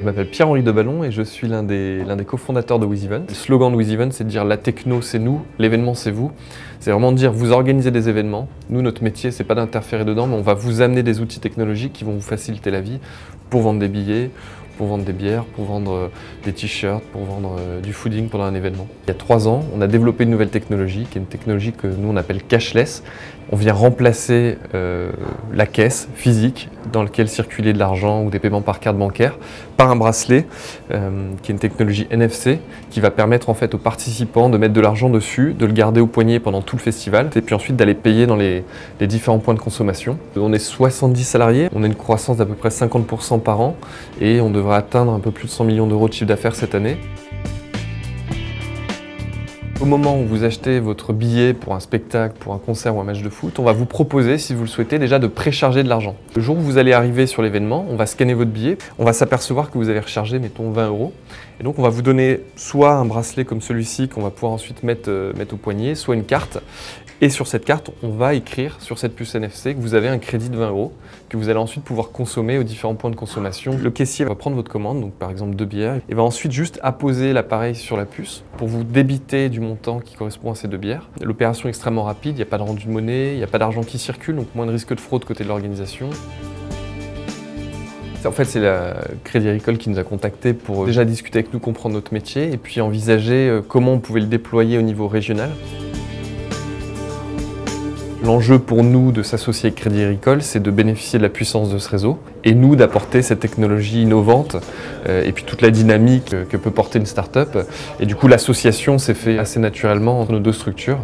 Je m'appelle Pierre-Henri Deballon et je suis l'un des cofondateurs de WizEvent. Le slogan de WizEvent, c'est de dire la techno c'est nous, l'événement c'est vous. C'est vraiment de dire vous organisez des événements. Nous, notre métier, c'est pas d'interférer dedans, mais on va vous amener des outils technologiques qui vont vous faciliter la vie pour vendre des billets, pour vendre des bières, pour vendre des t-shirts, pour vendre du fooding pendant un événement. Il y a 3 ans, on a développé une nouvelle technologie, qui est une technologie que nous on appelle cashless. On vient remplacer la caisse physique dans laquelle circulait de l'argent ou des paiements par carte bancaire par un bracelet qui est une technologie NFC qui va permettre en fait aux participants de mettre de l'argent dessus, de le garder au poignet pendant tout le festival et puis ensuite d'aller payer dans les différents points de consommation. On est 70 salariés, on a une croissance d'à peu près 50% par an et on devrait atteindre un peu plus de 100 millions d'euros de chiffre d'affaires cette année. Au moment où vous achetez votre billet pour un spectacle, pour un concert ou un match de foot, on va vous proposer, si vous le souhaitez, déjà de précharger de l'argent. Le jour où vous allez arriver sur l'événement, on va scanner votre billet, on va s'apercevoir que vous avez rechargé, mettons, 20 €. Et donc on va vous donner soit un bracelet comme celui-ci qu'on va pouvoir ensuite mettre au poignet, soit une carte. Et sur cette carte, on va écrire sur cette puce NFC que vous avez un crédit de 20 € que vous allez ensuite pouvoir consommer aux différents points de consommation. Le caissier va prendre votre commande, donc par exemple 2 bières, et va ensuite juste apposer l'appareil sur la puce pour vous débiter du montant qui correspond à ces 2 bières. L'opération est extrêmement rapide, il n'y a pas de rendu de monnaie, il n'y a pas d'argent qui circule, donc moins de risque de fraude côté de l'organisation. En fait, c'est la Crédit Agricole qui nous a contactés pour déjà discuter avec nous, comprendre notre métier et puis envisager comment on pouvait le déployer au niveau régional. L'enjeu pour nous de s'associer avec Crédit Agricole, c'est de bénéficier de la puissance de ce réseau et nous d'apporter cette technologie innovante et puis toute la dynamique que peut porter une start-up. Et du coup, l'association s'est faite assez naturellement entre nos deux structures.